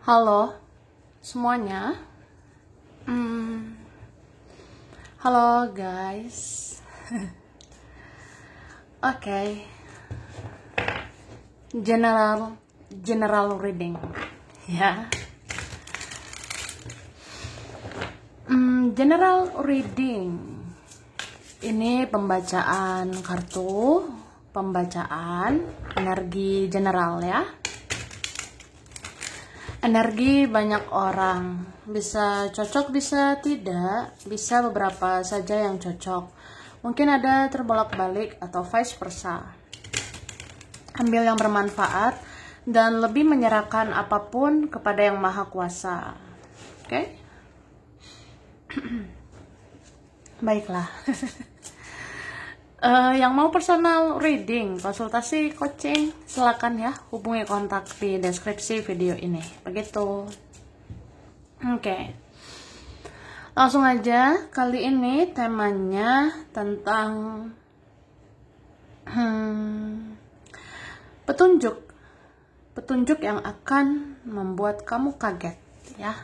Halo semuanya. Hmm, Halo guys. Oke. General reading ya. General reading ini pembacaan kartu, pembacaan energi general ya. Energi banyak orang, bisa cocok, bisa tidak, bisa beberapa saja yang cocok. Mungkin ada terbolak-balik atau vice versa. Ambil yang bermanfaat dan lebih menyerahkan apapun kepada Yang Maha Kuasa. Oke? Baiklah. Yang mau personal reading, konsultasi, coaching, silakan ya, hubungi kontak di deskripsi video ini. Begitu. Oke. Langsung aja, kali ini temanya tentang petunjuk yang akan membuat kamu kaget ya.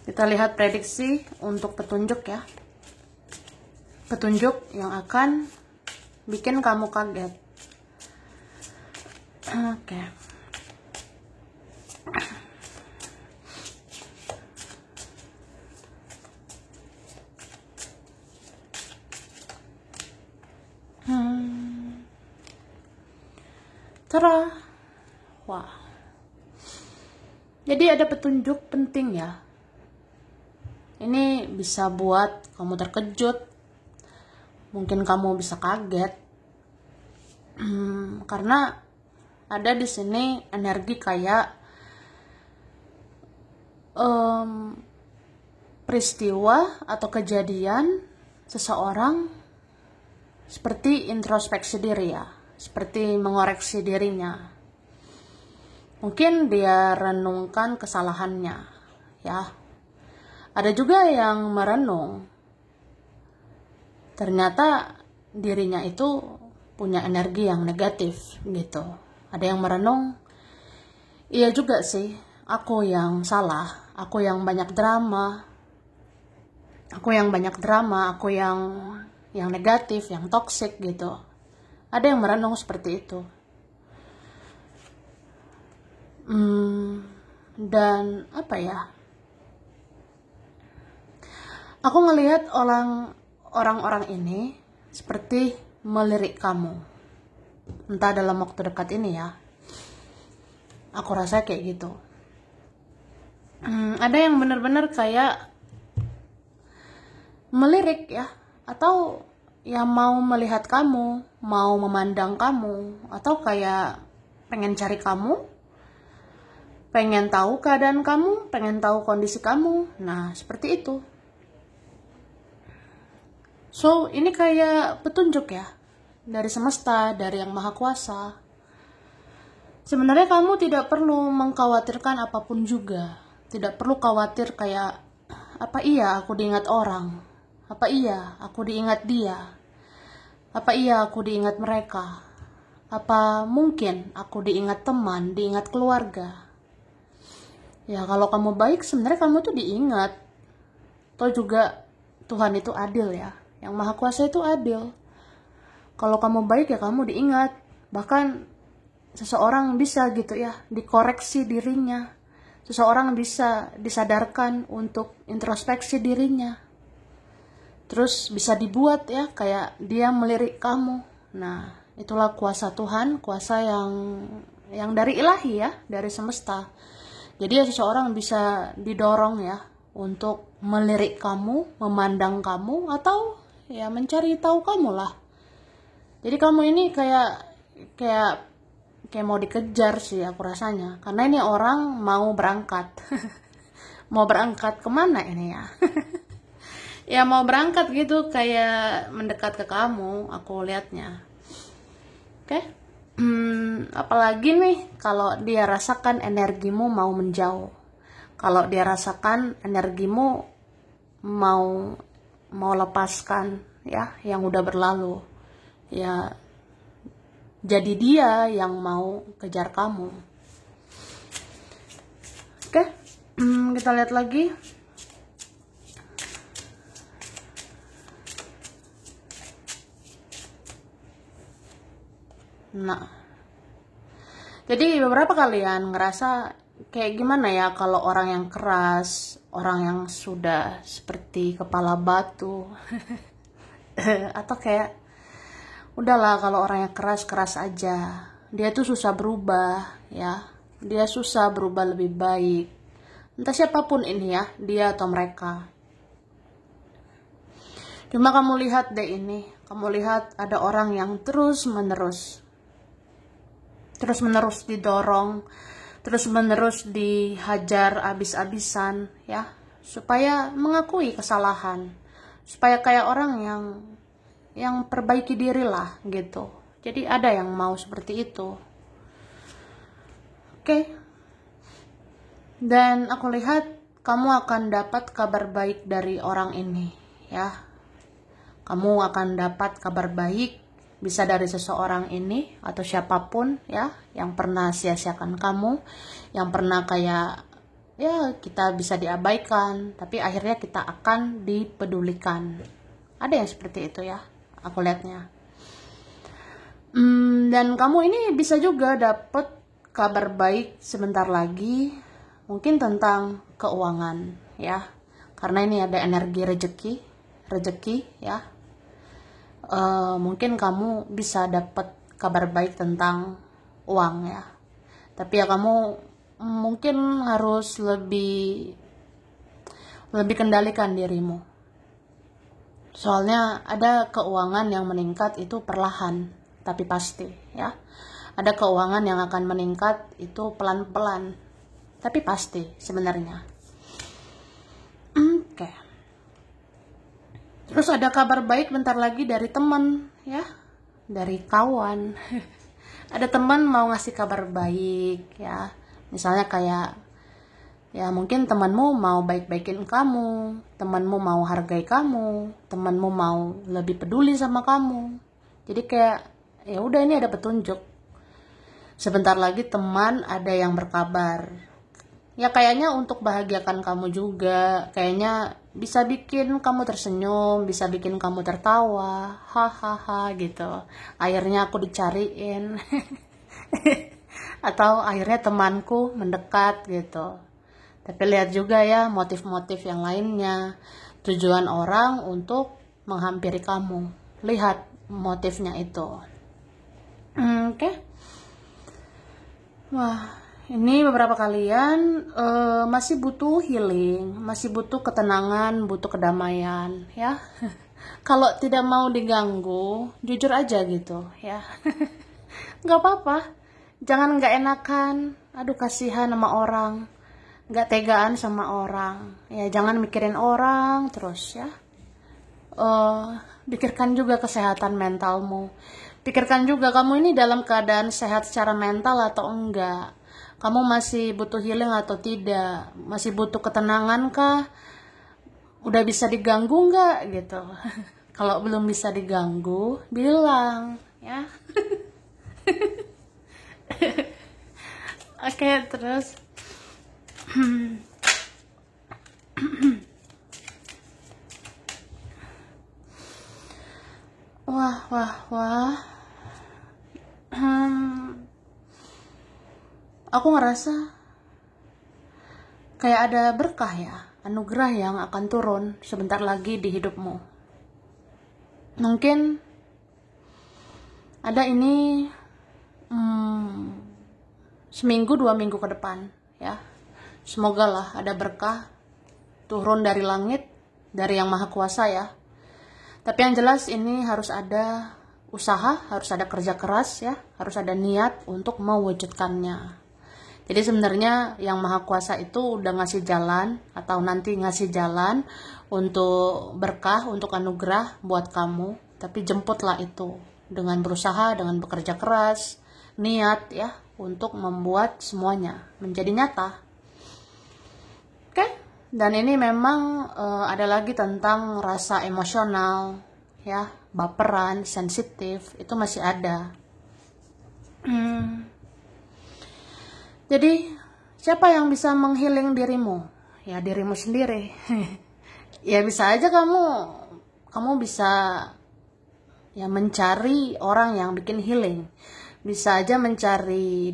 Kita lihat prediksi untuk petunjuk ya. Petunjuk yang akan bikin kamu kaget. Oke. Tara. Wah. Jadi ada petunjuk penting ya. Ini bisa buat kamu terkejut. Mungkin kamu bisa kaget. Karena ada di sini energi kayak peristiwa atau kejadian seseorang seperti introspeksi diri ya, seperti mengoreksi dirinya. Mungkin dia renungkan kesalahannya ya. Ada juga yang merenung, ternyata dirinya itu punya energi yang negatif gitu. Ada yang merenung, iya juga sih, aku yang salah, aku yang banyak drama, aku yang negatif, yang toksik gitu. Ada yang merenung seperti itu. Dan apa ya, aku ngelihat orang-orang ini seperti melirik kamu, entah dalam waktu dekat ini ya. Aku rasa kayak gitu. Ada yang benar-benar kayak melirik ya, atau yang mau melihat kamu, mau memandang kamu, atau kayak pengen cari kamu, pengen tahu keadaan kamu, pengen tahu kondisi kamu. Nah, seperti itu. So, ini kayak petunjuk ya, dari semesta, dari Yang Maha Kuasa. Sebenarnya kamu tidak perlu mengkhawatirkan apapun juga. Tidak perlu khawatir kayak, apa iya aku diingat orang? Apa iya aku diingat dia? Apa iya aku diingat mereka? Apa mungkin aku diingat teman, diingat keluarga? Ya, kalau kamu baik, sebenarnya kamu tuh diingat. Toh juga Tuhan itu adil ya. Yang Maha Kuasa itu adil. Kalau kamu baik ya kamu diingat. Bahkan seseorang bisa gitu ya, dikoreksi dirinya. Seseorang bisa disadarkan untuk introspeksi dirinya. Terus bisa dibuat ya, kayak dia melirik kamu. Nah, itulah kuasa Tuhan, kuasa yang dari ilahi ya, dari semesta. Jadi ya seseorang bisa didorong ya untuk melirik kamu, memandang kamu, atau ya mencari tahu kamu lah. Jadi kamu ini kayak mau dikejar sih aku rasanya. Karena ini orang mau berangkat. Mau berangkat kemana ini ya? Ya mau berangkat gitu, kayak mendekat ke kamu, aku lihatnya. Oke? Apalagi nih kalau dia rasakan energimu mau menjauh, kalau dia rasakan energimu mau lepaskan ya yang udah berlalu, ya jadi dia yang mau kejar kamu. Oke? Kita lihat lagi. Nah, jadi beberapa kalian ngerasa kayak gimana ya kalau orang yang keras, orang yang sudah seperti kepala batu, atau kayak udahlah kalau orang yang keras keras aja, dia tuh susah berubah ya, dia susah berubah lebih baik, entah siapapun ini ya, dia atau mereka. Cuma kamu lihat deh ini, kamu lihat ada orang yang terus menerus didorong, terus menerus dihajar abis-abisan ya, supaya mengakui kesalahan, supaya kayak orang yang perbaiki diri lah gitu. Jadi ada yang mau seperti itu. Oke. Dan aku lihat kamu akan dapat kabar baik dari orang ini ya. Kamu akan dapat kabar baik, bisa dari seseorang ini atau siapapun ya, yang pernah sia-siakan kamu, yang pernah kayak ya kita bisa diabaikan, tapi akhirnya kita akan dipedulikan. Ada yang seperti itu ya, aku lihatnya. Dan kamu ini bisa juga dapat kabar baik sebentar lagi, mungkin tentang keuangan ya, karena ini ada energi rezeki ya. Mungkin kamu bisa dapat kabar baik tentang uang ya, tapi ya kamu mungkin harus lebih kendalikan dirimu, soalnya ada keuangan yang meningkat itu perlahan tapi pasti ya, ada keuangan yang akan meningkat itu pelan-pelan tapi pasti sebenarnya. Oke. Terus ada kabar baik bentar lagi dari teman ya, dari kawan. Ada teman mau ngasih kabar baik ya. Misalnya kayak ya mungkin temanmu mau baik-baikin kamu, temanmu mau hargai kamu, temanmu mau lebih peduli sama kamu. Jadi kayak ya udah, ini ada petunjuk. Sebentar lagi teman ada yang berkabar. Ya kayaknya untuk bahagiakan kamu juga, kayaknya bisa bikin kamu tersenyum, bisa bikin kamu tertawa, hahaha gitu. Akhirnya aku dicariin, atau akhirnya temanku mendekat gitu. Tapi lihat juga ya motif-motif yang lainnya, tujuan orang untuk menghampiri kamu. Lihat motifnya itu. Oke. Wah. Ini beberapa kalian masih butuh healing, masih butuh ketenangan, butuh kedamaian, ya. Kalau tidak mau diganggu, jujur aja gitu, ya. Nggak apa-apa, jangan nggak enakan, aduh kasihan sama orang, nggak tegaan sama orang, ya jangan mikirin orang terus, ya. Pikirkan juga kesehatan mentalmu, pikirkan juga kamu ini dalam keadaan sehat secara mental atau enggak. Kamu masih butuh healing atau tidak? Masih butuh ketenangan kah? Udah bisa diganggu nggak gitu? Kalau belum bisa diganggu, bilang ya. Oke, terus wah. Aku ngerasa kayak ada berkah ya, anugerah yang akan turun sebentar lagi di hidupmu. Mungkin ada ini seminggu 2 minggu ke depan ya. Semoga lah ada berkah turun dari langit, dari Yang Maha Kuasa ya. Tapi yang jelas ini harus ada usaha, harus ada kerja keras ya, harus ada niat untuk mewujudkannya. Jadi sebenarnya Yang Maha Kuasa itu udah ngasih jalan atau nanti ngasih jalan untuk berkah, untuk anugerah buat kamu. Tapi jemputlah itu dengan berusaha, dengan bekerja keras, niat ya, untuk membuat semuanya menjadi nyata. Oke? Dan ini memang ada lagi tentang rasa emosional ya, baperan, sensitif, itu masih ada. Jadi Siapa yang bisa menghealing dirimu? Ya dirimu sendiri. Ya bisa aja kamu bisa ya mencari orang yang bikin healing. Bisa aja mencari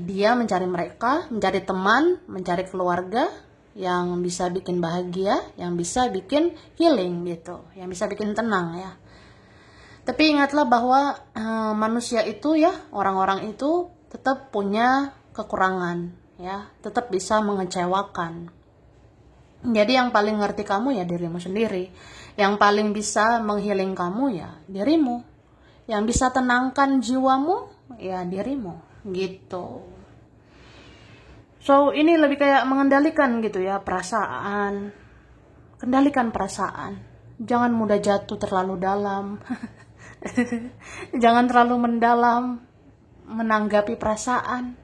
mereka, mencari teman, mencari keluarga yang bisa bikin bahagia, yang bisa bikin healing gitu, yang bisa bikin tenang ya. Tapi ingatlah bahwa manusia itu ya, orang-orang itu tetap punya kekurangan ya, tetap bisa mengecewakan. Jadi yang paling ngerti kamu ya dirimu sendiri. Yang paling bisa menghealing kamu ya dirimu. Yang bisa tenangkan jiwamu ya dirimu gitu. So ini lebih kayak mengendalikan gitu ya perasaan. Kendalikan perasaan. Jangan mudah jatuh terlalu dalam. Jangan terlalu mendalam menanggapi perasaan.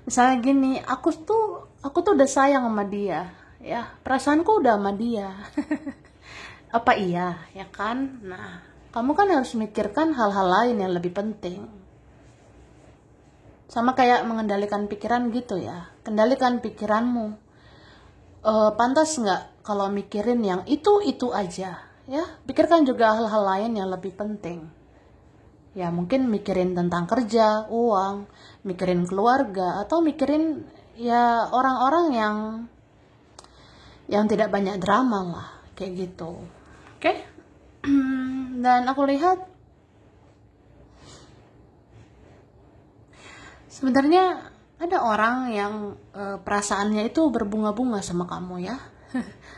Misalnya gini, aku tuh udah sayang sama dia, ya perasaanku udah sama dia. Apa iya, ya kan? Nah, kamu kan harus mikirkan hal-hal lain yang lebih penting. Sama kayak mengendalikan pikiran gitu ya. Kendalikan pikiranmu. Pantas nggak kalau mikirin yang itu aja, ya? Pikirkan juga hal-hal lain yang lebih penting. Ya mungkin mikirin tentang kerja, uang, mikirin keluarga, atau mikirin ya orang-orang yang tidak banyak drama lah, kayak gitu. Oke? Dan aku lihat sebenarnya ada orang yang perasaannya itu berbunga-bunga sama kamu ya.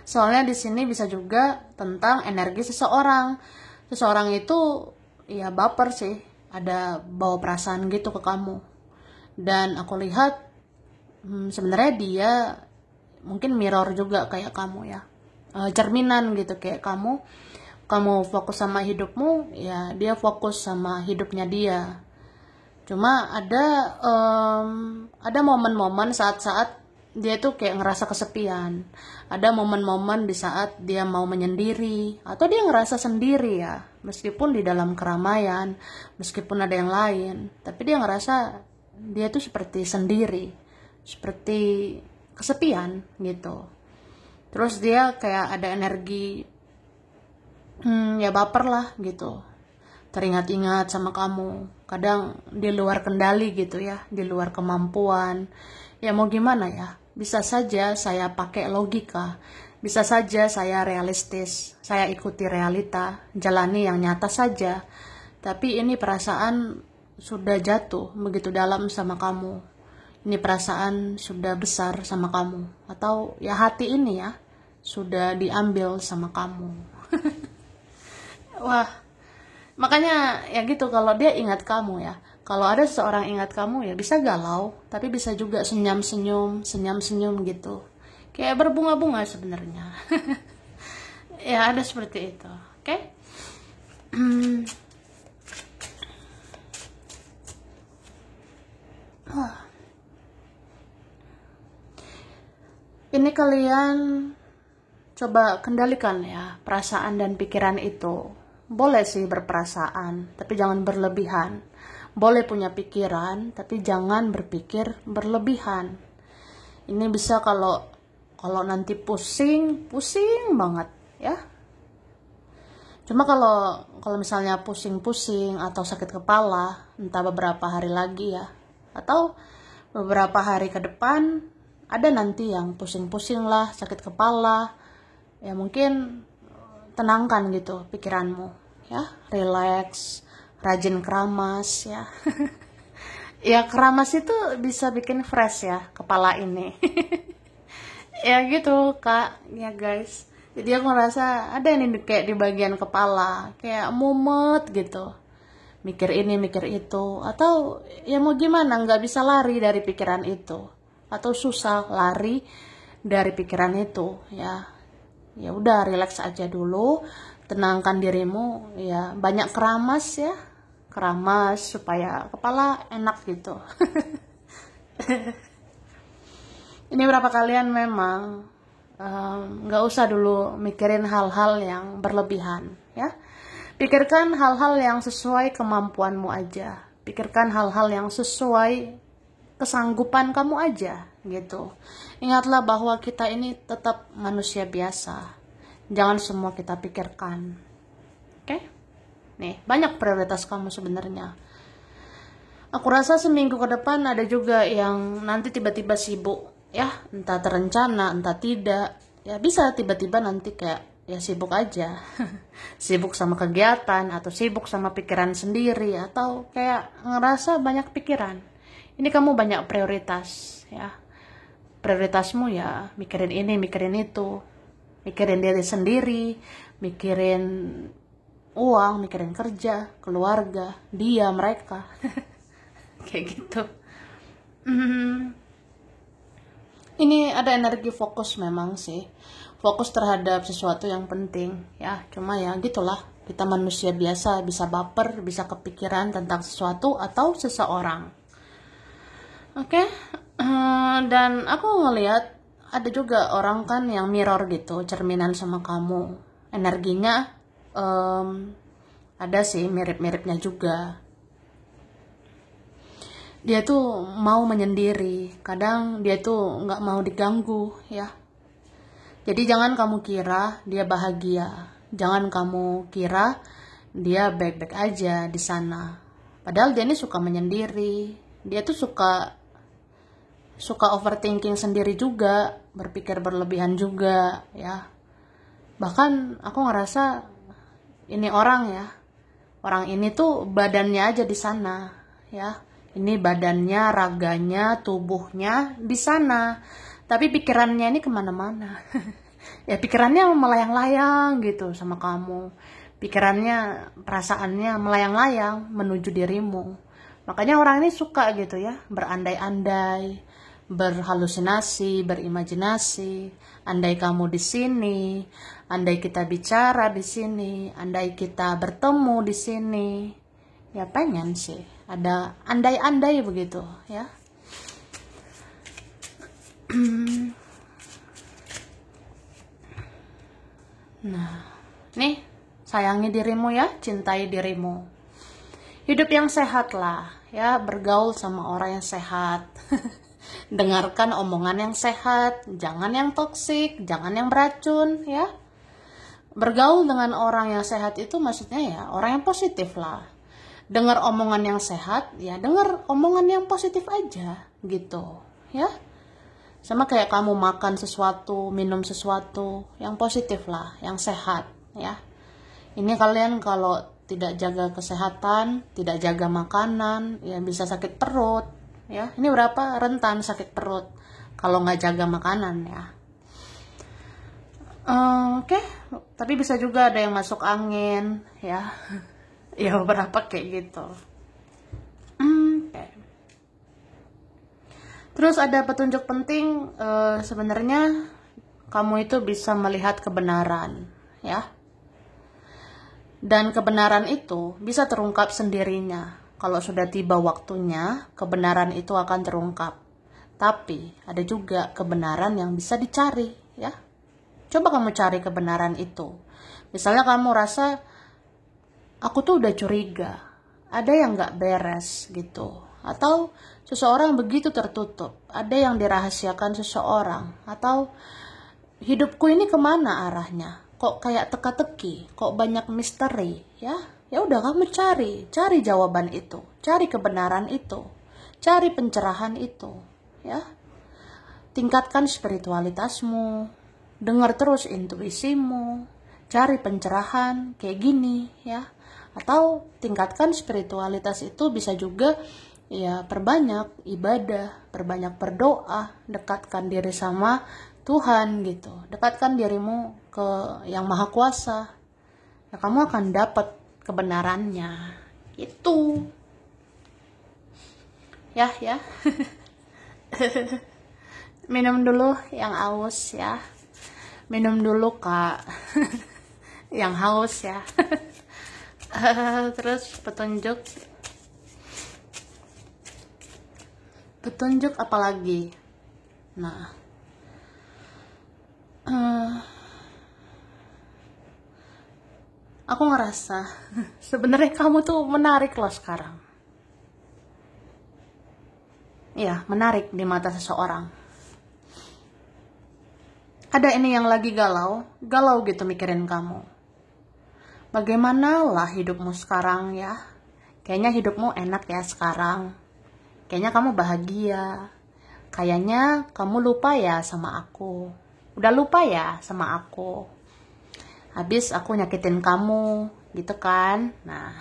Soalnya di sini bisa juga tentang energi seseorang. Seseorang itu ya baper sih, ada bawa perasaan gitu ke kamu. Dan aku lihat sebenarnya dia mungkin mirror juga kayak kamu ya, cerminan gitu kayak kamu fokus sama hidupmu ya dia fokus sama hidupnya dia. Cuma ada momen-momen saat-saat dia tuh kayak ngerasa kesepian. Ada momen-momen di saat dia mau menyendiri atau dia ngerasa sendiri ya, meskipun di dalam keramaian, meskipun ada yang lain, tapi dia ngerasa dia tuh seperti sendiri, seperti kesepian gitu. Terus dia kayak ada energi ya baper lah gitu, teringat-ingat sama kamu, kadang di luar kendali gitu ya, di luar kemampuan. Ya mau gimana ya, bisa saja saya pakai logika, bisa saja saya realistis, saya ikuti realita, jalani yang nyata saja. Tapi ini perasaan sudah jatuh begitu dalam sama kamu. Ini perasaan sudah besar sama kamu. Atau ya hati ini ya, sudah diambil sama kamu. Wah, makanya ya gitu, kalau dia ingat kamu ya, kalau ada seseorang ingat kamu ya bisa galau, tapi bisa juga senyum-senyum gitu. Kayak berbunga-bunga sebenarnya. Ya ada seperti itu, oke? Ini kalian coba kendalikan ya perasaan dan pikiran itu. Boleh sih berperasaan, tapi jangan berlebihan. Boleh punya pikiran, tapi jangan berpikir berlebihan. Ini bisa kalau nanti pusing banget ya. Cuma kalau misalnya pusing-pusing atau sakit kepala, entah beberapa hari lagi ya, atau beberapa hari ke depan, ada nanti yang pusing-pusing lah, sakit kepala, ya mungkin tenangkan gitu pikiranmu ya, relax, rajin keramas ya. Ya keramas itu bisa bikin fresh ya kepala ini. Ya gitu kak, ya guys. Jadi aku ngerasa ada ini kayak di bagian kepala, kayak mumet gitu, mikir ini mikir itu, atau ya mau gimana, nggak bisa lari dari pikiran itu, atau susah lari dari pikiran itu ya. Ya udah relax aja dulu, tenangkan dirimu ya, banyak keramas ya, keramas supaya kepala enak gitu. Ini berapa kalian memang nggak usah dulu mikirin hal-hal yang berlebihan ya. Pikirkan hal-hal yang sesuai kemampuanmu aja, pikirkan hal-hal yang sesuai kesanggupan kamu aja gitu. Ingatlah bahwa kita ini tetap manusia biasa. Jangan semua kita pikirkan. Oke? Nih, banyak prioritas kamu sebenarnya. Aku rasa seminggu ke depan ada juga yang nanti tiba-tiba sibuk, ya, entah terencana, entah tidak. Ya bisa tiba-tiba nanti kayak ya sibuk aja. Sibuk sama kegiatan atau sibuk sama pikiran sendiri atau kayak ngerasa banyak pikiran. Ini kamu banyak prioritas, ya. Prioritasmu ya mikirin ini, mikirin itu. Mikirin diri sendiri, mikirin uang, mikirin kerja, keluarga, dia, mereka. Kayak gitu. Ini ada energi fokus memang sih. Fokus terhadap sesuatu yang penting, ya. Cuma ya gitulah. Kita manusia biasa, bisa baper, bisa kepikiran tentang sesuatu atau seseorang. Oke. Dan aku ngelihat ada juga orang kan yang mirror gitu, cerminan sama kamu. Energinya ada sih mirip-miripnya juga. Dia tuh mau menyendiri, kadang dia tuh nggak mau diganggu, ya. Jadi jangan kamu kira dia bahagia, jangan kamu kira dia baik-baik aja di sana. Padahal dia ini suka menyendiri, dia tuh suka overthinking sendiri juga, berpikir berlebihan juga, ya. Bahkan aku ngerasa ini orang ini tuh badannya aja di sana, ya. Ini badannya, raganya, tubuhnya di sana. Tapi pikirannya ini kemana-mana. Ya pikirannya melayang-layang gitu sama kamu. Pikirannya, perasaannya melayang-layang menuju dirimu. Makanya orang ini suka gitu ya, berandai-andai, berhalusinasi, berimajinasi. Andai kamu di sini, andai kita bicara di sini, andai kita bertemu di sini. Ya pengen sih ada andai-andai begitu, ya. Nah, nih, sayangi dirimu ya, cintai dirimu. Hidup yang sehat lah, ya, bergaul sama orang yang sehat. Dengarkan omongan yang sehat, jangan yang toksik, jangan yang beracun, ya. Bergaul dengan orang yang sehat itu maksudnya ya orang yang positif lah. Dengar omongan yang sehat, ya dengar omongan yang positif aja gitu, ya. Sama kayak kamu makan sesuatu, minum sesuatu yang positif lah, yang sehat, ya. Ini kalian kalau tidak jaga kesehatan, tidak jaga makanan, ya bisa sakit perut, ya. Ini berapa rentan sakit perut kalau nggak jaga makanan, ya. Oke. Tapi bisa juga ada yang masuk angin, ya. Ya beberapa kayak gitu. Okay. Terus ada petunjuk penting, sebenarnya kamu itu bisa melihat kebenaran, ya. Dan kebenaran itu bisa terungkap sendirinya. Kalau sudah tiba waktunya, kebenaran itu akan terungkap. Tapi ada juga kebenaran yang bisa dicari, ya. Coba kamu cari kebenaran itu. Misalnya kamu rasa aku tuh udah curiga, ada yang gak beres gitu. Atau seseorang begitu tertutup, ada yang dirahasiakan seseorang. Atau hidupku ini kemana arahnya? Kok kayak teka-teki, kok banyak misteri, ya? Ya udah kamu cari jawaban itu, cari kebenaran itu, cari pencerahan itu, ya. Tingkatkan spiritualitasmu, dengar terus intuisimu, cari pencerahan kayak gini, ya. Atau tingkatkan spiritualitas itu bisa juga ya perbanyak ibadah, perbanyak berdoa, dekatkan diri sama Tuhan gitu. Dekatkan dirimu ke Yang Maha Kuasa. Ya kamu akan dapat kebenarannya. Itu. Ya. Minum dulu yang haus ya. Minum dulu Kak. Yang haus ya. Terus petunjuk apa lagi? Nah, aku ngerasa sebenarnya kamu tuh menarik loh sekarang, ya menarik di mata seseorang. Ada ini yang lagi galau gitu mikirin kamu. Bagaimana lah hidupmu sekarang ya? Kayaknya hidupmu enak ya sekarang. Kayaknya kamu bahagia. Kayaknya kamu lupa ya sama aku. Udah lupa ya sama aku. Habis aku nyakitin kamu, gitu kan? Nah,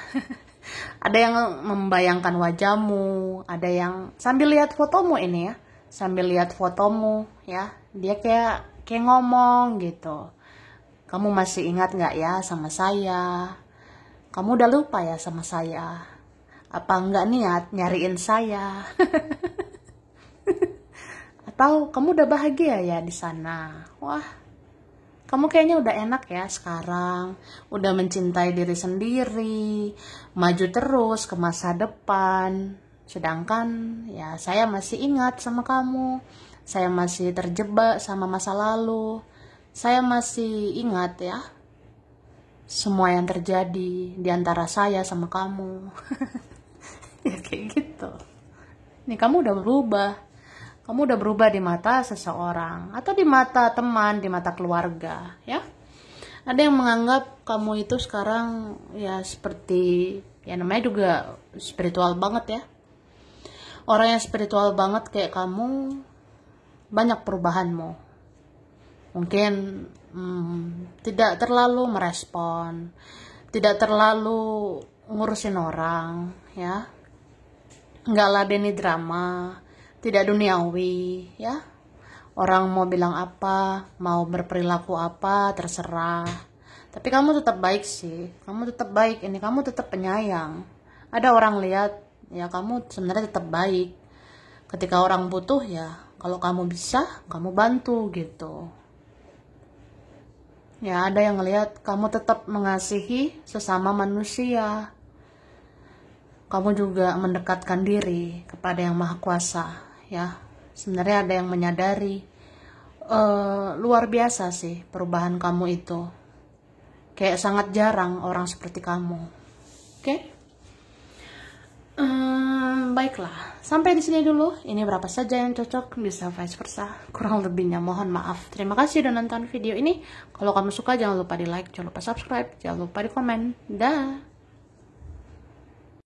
ada yang membayangkan wajahmu, ada yang sambil lihat fotomu ini ya. Sambil lihat fotomu ya, dia kayak ngomong gitu. Kamu masih ingat gak ya sama saya? Kamu udah lupa ya sama saya? Apa nggak niat nyariin saya? Atau kamu udah bahagia ya di sana? Wah, kamu kayaknya udah enak ya sekarang. Udah mencintai diri sendiri, maju terus ke masa depan. Sedangkan ya saya masih ingat sama kamu. Saya masih terjebak sama masa lalu. Saya masih ingat ya semua yang terjadi di antara saya sama kamu. Ya kayak gitu. Nih kamu udah berubah. Kamu udah berubah di mata seseorang atau di mata teman, di mata keluarga, ya. Ada yang menganggap kamu itu sekarang ya seperti ya namanya juga spiritual banget ya. Orang yang spiritual banget kayak kamu banyak perubahanmu. Mungkin tidak terlalu merespon, tidak terlalu ngurusin orang, ya. Nggak ladeni drama, tidak duniawi, ya. Orang mau bilang apa, mau berperilaku apa, terserah. Tapi kamu tetap baik sih, kamu tetap baik, ini kamu tetap penyayang. Ada orang lihat, ya kamu sebenarnya tetap baik. Ketika orang butuh ya, kalau kamu bisa, kamu bantu gitu. Ya ada yang ngelihat kamu tetap mengasihi sesama manusia. Kamu juga mendekatkan diri kepada Yang Maha Kuasa, ya. Sebenarnya ada yang menyadari luar biasa sih perubahan kamu itu. Kayak sangat jarang orang seperti kamu. Oke? Baiklah, sampai di sini dulu. Ini berapa saja yang cocok, bisa vice versa. Kurang lebihnya mohon maaf. Terima kasih sudah nonton video ini. Kalau kamu suka jangan lupa di like, jangan lupa subscribe, jangan lupa di komen. Dah.